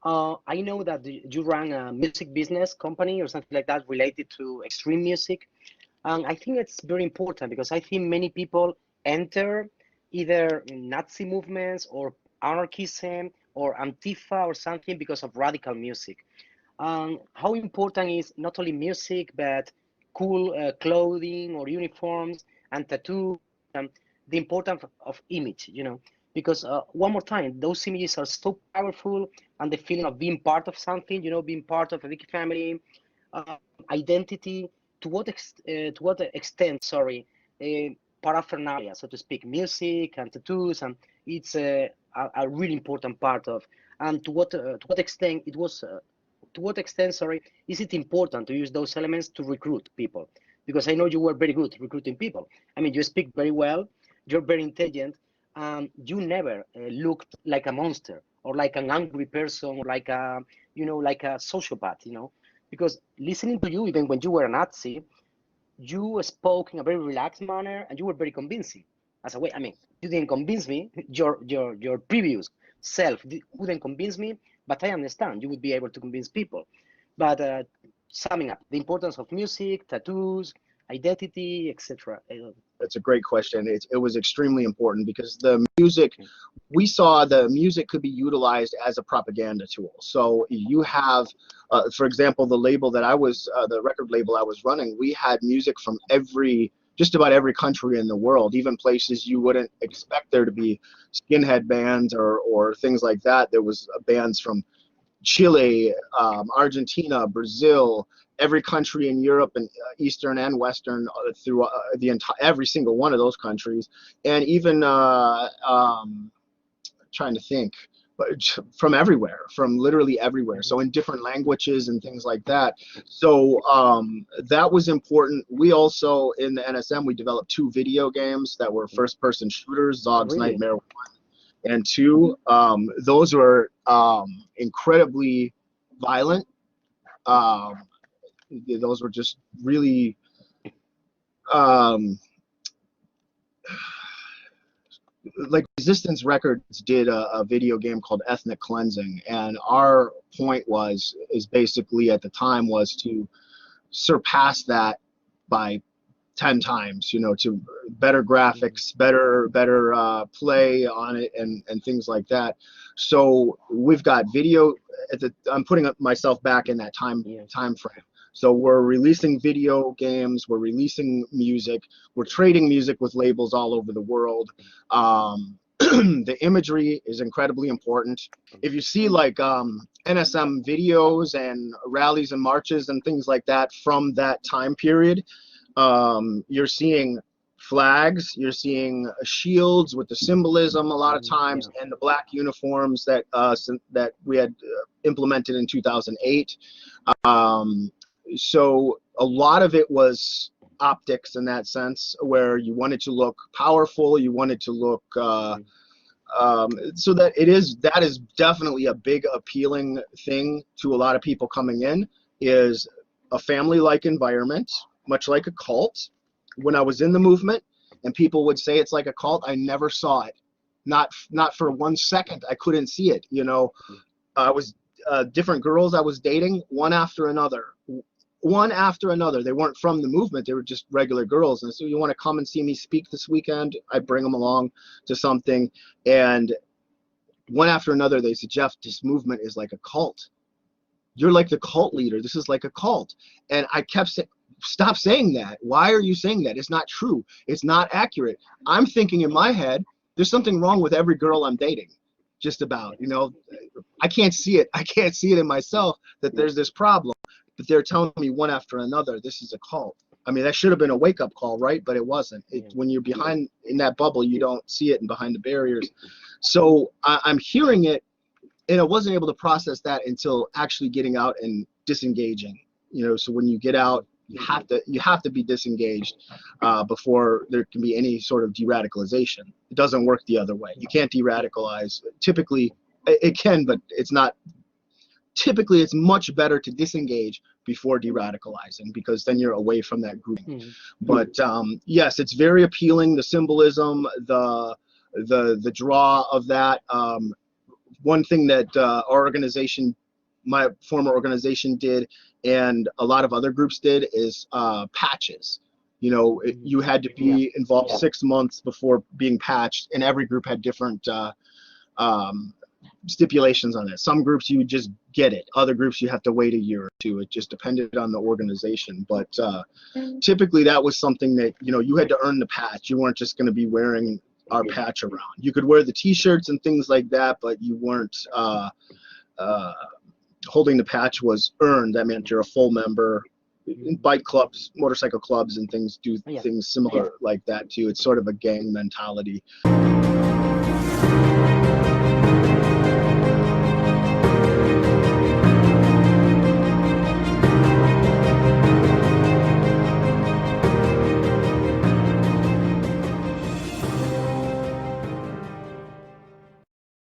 I know that you run a music business company or something like that related to extreme music. And I think it's very important because I think many people enter either Nazi movements or anarchism or Antifa or something because of radical music. How important is not only music but cool clothing or uniforms and tattoos and the importance of image, because one more time, those images are so powerful, and the feeling of being part of something, being part of a big family, uh, identity. To what extent, sorry, paraphernalia, so to speak, music and tattoos, and it's a really important part of. And to what extent it was to what extent, sorry, is it important to use those elements to recruit people? Because I know you were very good recruiting people. I mean, you speak very well, you're very intelligent, you never looked like a monster or like an angry person or like a, like a sociopath, because listening to you, even when you were a Nazi, you spoke in a very relaxed manner and you were very convincing. As a way, I mean, you didn't convince me. Your previous self wouldn't convince me, but I understand you would be able to convince people. But summing up, the importance of music, tattoos, identity, etc. That's a great question. It was extremely important because the music, Okay. we saw the music could be utilized as a propaganda tool. So you have, for example, the label that I was, the record label I was running, we had music from just about every country in the world, even places you wouldn't expect there to be skinhead bands or things like that. There was bands from Chile, Argentina, Brazil, every country in Europe and Eastern and Western through the entire every single one of those countries, and even trying to think, but from everywhere, from literally everywhere. So in different languages and things like that. So that was important. We also in the NSM we developed 2 video games that were first-person shooters, Oh, Zog's really? Nightmare and 2. Those were incredibly violent. Um, those were just really um, like Resistance Records did a video game called Ethnic Cleansing, and our point is basically at the time was to surpass that by 10 times, to better graphics, better play on it, and things like that. So we've got video I'm putting myself back in that time frame. So we're releasing video games, we're releasing music, we're trading music with labels all over the world. The imagery is incredibly important. If you see like NSM videos and rallies and marches and things like that from that time period, you're seeing flags, you're seeing shields with the symbolism a lot of times, and the black uniforms that that we had implemented in 2008. So a lot of it was optics in that sense, where you wanted to look powerful, you wanted to look so that is definitely a big appealing thing to a lot of people coming in, is a family-like environment, much like a cult. When I was in the movement and people would say it's like a cult, I never saw it. Not for 1 second. I couldn't see it. I was different girls I was dating, one after another. They weren't from the movement, they were just regular girls. And so, you want to come and see me speak this weekend? I bring them along to something, and one after another they said, Jeff, this movement is like a cult. You're like the cult leader. This is like a cult. And I kept saying, stop saying that. Why are you saying that? It's not true. It's not accurate. I'm thinking in my head, there's something wrong with every girl I'm dating. Just about, I can't see it. I can't see it in myself that there's this problem. But they're telling me one after another, this is a cult. I mean, that should have been a wake-up call, right? But it wasn't. When you're behind in that bubble, you don't see it, and behind the barriers. So I'm hearing it, and I wasn't able to process that until actually getting out and disengaging. So when you get out, you have to be disengaged before there can be any sort of de-radicalization. It doesn't work the other way. You can't de-radicalize. Typically, it can, but it's not. Typically, it's much better to disengage before de-radicalizing, because then you're away from that group. But yes, it's very appealing. The symbolism, the draw of that. one thing that our organization, my former organization did, and a lot of other groups did, is patches. You know, you had to be involved 6 months before being patched, and every group had different stipulations on it. Some groups you would just get it. Other groups you have to wait a year or two. It just depended on the organization. But typically that was something that, you know, you had to earn the patch. You weren't just going to be wearing our patch around. You could wear the t-shirts and things like that, but you weren't holding the patch was earned. That meant you're a full member. Bike clubs, motorcycle clubs and things do things similar like that too. It's sort of a gang mentality.